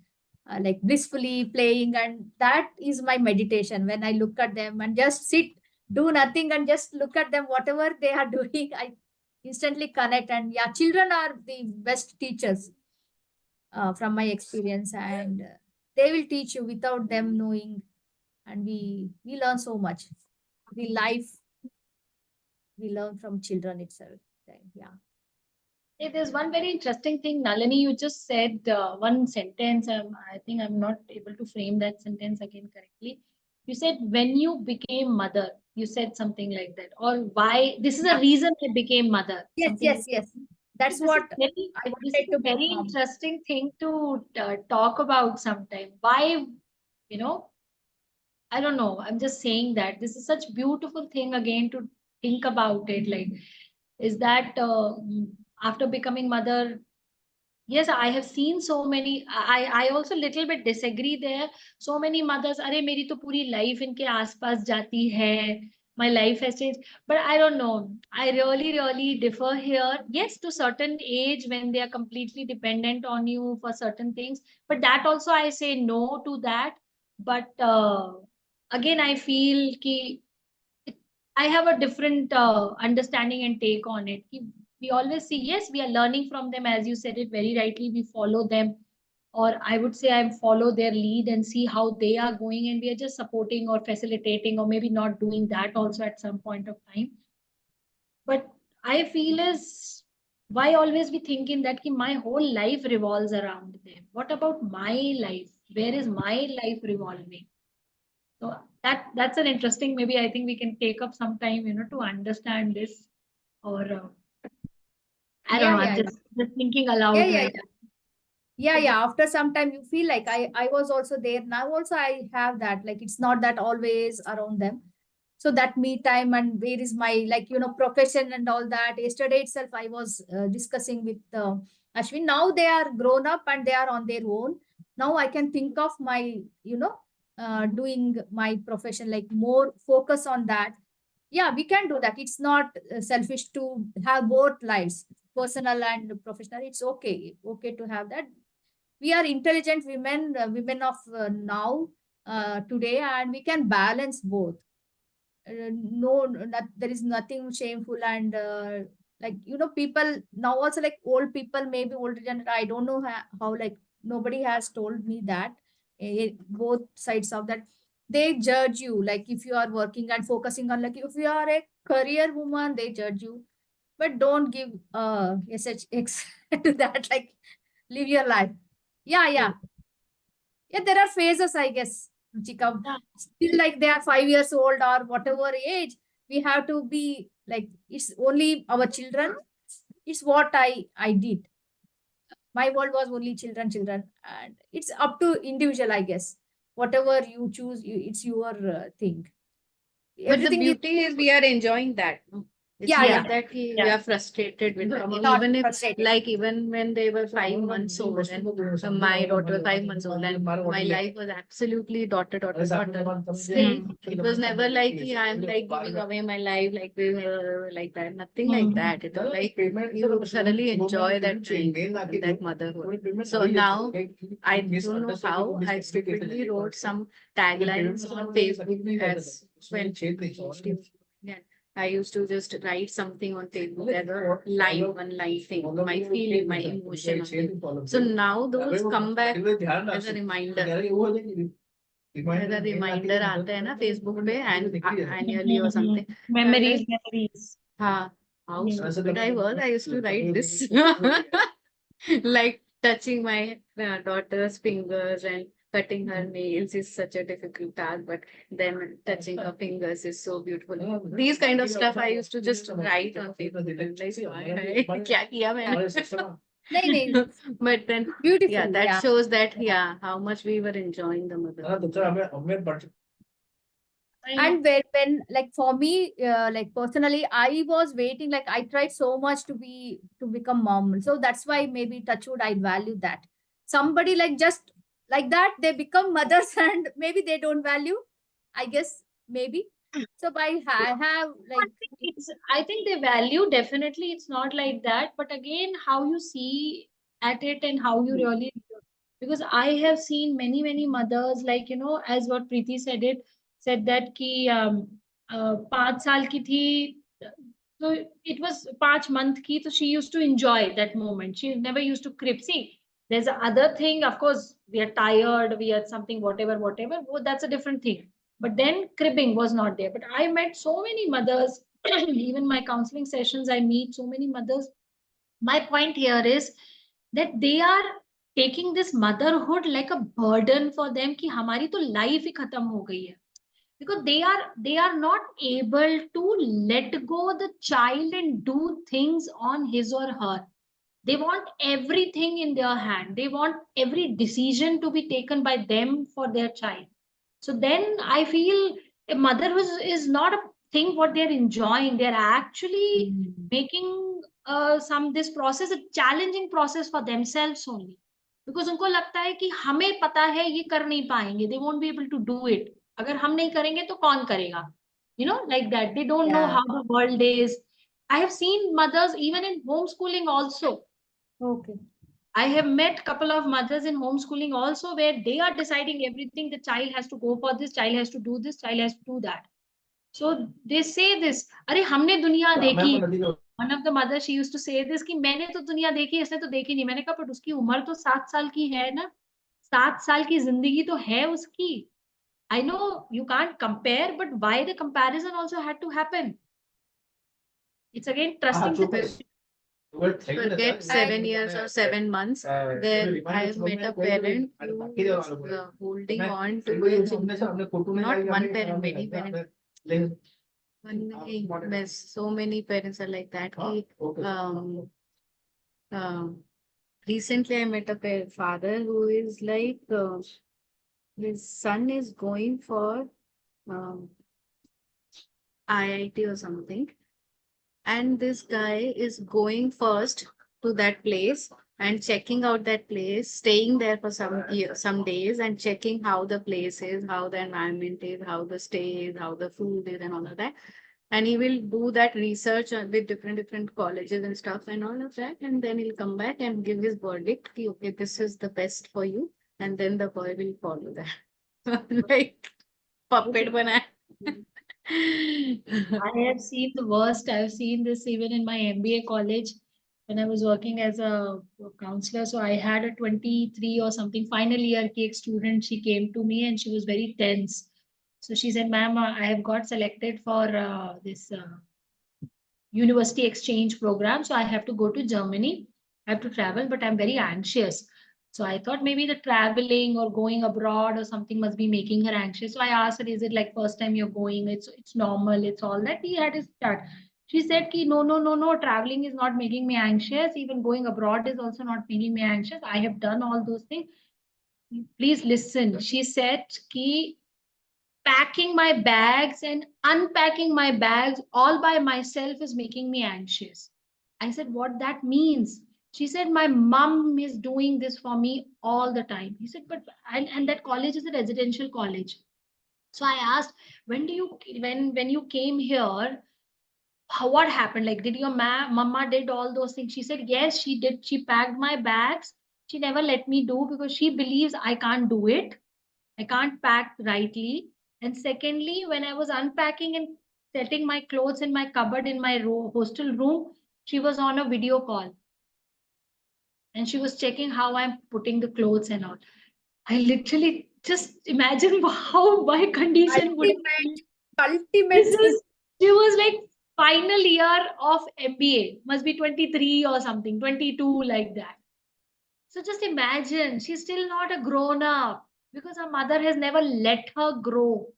like blissfully playing, and that is my meditation. When I look at them and just sit, do nothing, and just look at them, whatever they are doing, I instantly connect. And yeah, children are the best teachers from my experience, and they will teach you without them knowing, and we learn so much. The life we learn from children itself. Yeah. Hey, there's one very interesting thing, Nalini. You just said one sentence. I think I'm not able to frame that sentence again correctly. You said when you became mother, you said something like that, or why this is a Yeah. reason I became mother. Yes, Something like yes, that. yes. That's This is what very I this is wanted a to be very mom. interesting thing to talk about sometime. Why, you know, I don't know. I'm just saying that this is such beautiful thing again to think about it. Like, is that after becoming mother, yes, I have seen so many. I also little bit disagree there. So many mothers, अरे मेरी तो पूरी life इनके आसपास जाती है. My life has changed. But I don't know. I really, really differ here. Yes, to certain age when they are completely dependent on you for certain things. But that also I say no to that. But again, I feel कि I have a different understanding and take on it. We always see, yes, we are learning from them, as you said it very rightly. We follow them, or I would say, I follow their lead and see how they are going, and we are just supporting or facilitating, or maybe not doing that also at some point of time. But I feel is why always be thinking that ki my whole life revolves around them. What about my life? Where is my life revolving? So that's an interesting. Maybe I think we can take up some time, to understand this. Or I don't Yeah, know. I'm yeah, yeah. just thinking Yeah, aloud yeah, right yeah. yeah, after some time you feel like I was also there, now also I have that, like it's not that always around them. So that me time, and where is my, like, profession and all that. Yesterday itself I was discussing with Ashwin. Now they are grown up and they are on their own. Now I can think of my, doing my profession, like more focus on that. Yeah, we can do that. It's not selfish to have both lives, personal and professional. It's okay to have that. We are intelligent women, women of now, today, and we can balance both. No, not, there is nothing shameful. And like, people now also, like old people, maybe older generation, I don't know how, like nobody has told me that, both sides of that. They judge you, like if you are working and focusing on, like if you are a career woman, they judge you. But don't give SHX to that, like live your life. Yeah, yeah, there are phases, I guess, Ruchika. Yeah. Still, like they are 5 years old or whatever age, we have to be like, it's only our children. It's what I did. My world was only children, and it's up to individual, I guess. Whatever you choose, it's your thing. But the Everything is, beauty is we are enjoying that. No? It's yeah, not yeah, that we Yeah. are frustrated with them. not Even if, frustrated. like, even when they were 5 months old, and my daughter was 5 months old, and my life was absolutely daughter. Still, it was never like, yeah, I'm like giving away my life, like like that. Nothing like that. It was like you thoroughly enjoy that child, that motherhood. So now I don't know how I stupidly wrote some taglines on Facebook as when yeah, I used to just write something on Facebook as a line, one line thing, my feeling, my emotion. So now those come back as a reminder. As a reminder आता है ना Facebook पे annually or something. So I'm Memories, like, memories. how Yeah. stupid I was. I used to write this. Like touching my daughter's fingers and cutting her nails is such a difficult task, but then touching her fingers is so beautiful. These kind of stuff I used to just write on paper. Like, क्या किया मैंने? नहीं नहीं, But then, beautiful. yeah, that Yeah. shows that, yeah, how much we were enjoying the mother. I know. And when like for me, like personally, I was waiting, like I tried so much to become mom. So that's why maybe touchwood, I value that. Somebody like just like that, they become mothers and maybe they don't value, I guess, maybe. So I have I like, think I think they value, definitely. It's not like that, but again, how you see at it and how you really, because I have seen many mothers, like as what Preeti said that ki 5 साल की थी, so it was 5 month ki, so she used to enjoy that moment. She never used to crib. See, there's a other thing. Of course, we are tired, we are something, whatever. That's a different thing. But then cribbing was not there. But I met so many mothers, even my counseling sessions, I meet so many mothers. My point here is that they are taking this motherhood like a burden for them कि हमारी तो life ही खत्म हो गई है, because they are not able to let go the child and do things on his or her. They want everything in their hand. They want every decision to be taken by them for their child. So then I feel a motherhood is not a thing what they're enjoying. They're actually making some this process a challenging process for themselves only. Because उनको लगता है कि हमें पता है ये कर नहीं पाएंगे. They won't be able to do it. अगर हम नहीं करेंगे तो कौन करेगा? Like that. They don't know yeah, how the world is. I have seen mothers even in homeschooling also. okay. I have met couple of mothers in homeschooling also where they are deciding everything. The child has to go for this, child has to do this, child has to do that. So they say this, अरे हमने दुनिया देखी. One of the mothers, she used to say this कि मैंने तो दुनिया देखी, इसने तो देखी नहीं. मैंने कहा पर उसकी उम्र तो 7 साल की है ना. 7 साल की जिंदगी तो है उसकी. I know you can't compare, but why the comparison also had to happen? It's again trusting the Forget 7 years or 7 months. Then I have met a parent who is holding on to their children. Not one parent, many parents. So many parents are like that. Um, um, recently I met a father who is like, his son is going for um, IIT or something, and this guy is going first to that place and checking out that place, staying there for some days, and checking how the place is, how the environment is, how the stay is, how the food is, and all of that. And he will do that research with different colleges and stuff and all of that, and then he'll come back and give his verdict. Ki, okay, this is the best for you, and then the boy will follow that. Like puppet bana. I have seen the worst. I've seen this even in my MBA college when I was working as a counselor. So I had a 23 or something final year cake student. She came to me and she was very tense. So she said, "Ma'am, I have got selected for this university exchange program. So I have to go to Germany. I have to travel, but I'm very anxious." So I thought maybe the traveling or going abroad or something must be making her anxious. So I asked her, "Is it like first time you're going? It's normal, it's all that." He had his start. She said, "Ki no, no, no, no, traveling is not making me anxious. Even going abroad is also not making me anxious. I have done all those things. Please listen." She said, "Ki packing my bags and unpacking my bags all by myself is making me anxious." I said, "What that means?" She said, "My mom is doing this for me all the time." He said, "But," and that college is a residential college. So I asked, "When do you when you came here, what happened? Like, did your mama did all those things?" She said, "Yes, she did. She packed my bags. She never let me do because she believes I can't do it. I can't pack rightly. And secondly, when I was unpacking and setting my clothes in my cupboard in my hostel room, she was on a video call and she was checking how I'm putting the clothes and all." I literally just imagine how my condition would have Ultimate, been. This ultimate thing. is, she was like final year of MBA, must be 23 or something, 22, like that. So just imagine, she's still not a grown up because her mother has never let her grow.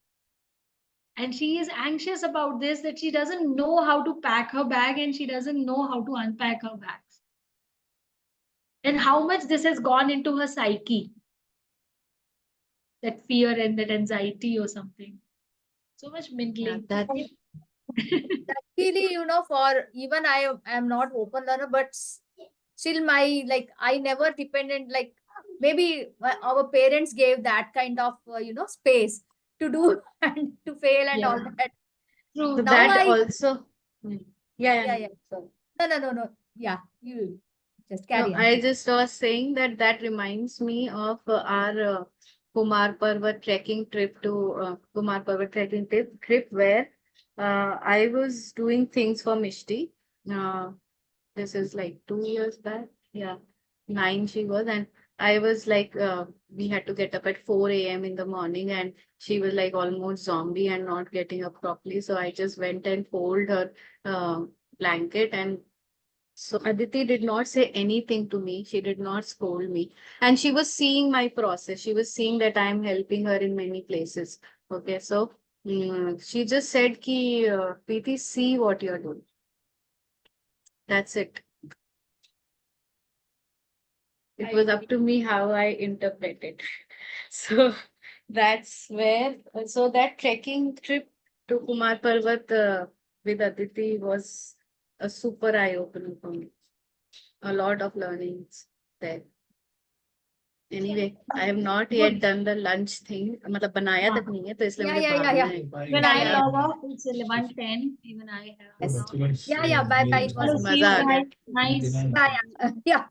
And she is anxious about this, that she doesn't know how to pack her bag and she doesn't know how to unpack her bags. And how much this has gone into her psyche, that fear and that anxiety or something. So much Yeah, mingling. that Luckily, for even I am not open learner, but still my, like, I never dependent, like, maybe our parents gave that kind of space to do and to fail and all Yeah, that. so true. Now that I, also. Hmm. Yeah, yeah, yeah, no, yeah, sorry. no, yeah, you just No, carry on, I please. just was saying that that reminds me of our Kumar Parvat trekking trip to Kumar Parvat trekking trip where I was doing things for Mishti. Uh, this is like 2 years back. Yeah, 9 she was, and I was like, we had to get up at 4 a.m. in the morning, and she was like almost zombie and not getting up properly. So I just went and folded her blanket, and so Aditi did not say anything to me. She did not scold me. And she was seeing my process. She was seeing that I am helping her in many places. Okay, so she just said, Ki, Preeti, see what you're doing. That's it. It I was up agree. to me how I interpret it. So that's where, so that trekking trip to Kumar Parvat with Aditi was a super eye-opener for me. A lot of learnings there. Anyway, I have not yet Good. done the lunch thing. मतलब बनाया हाँ. तक नहीं है तो इसलिए Yeah, मुझे yeah, yeah, भागना yeah, है. When yeah, I yeah, yeah, log off, it's 11:10. Even I have yes, now. yeah, yeah, bye bye, it was Hello, बस see मजा you आ गया. guys. Nice. yeah, yeah, yeah.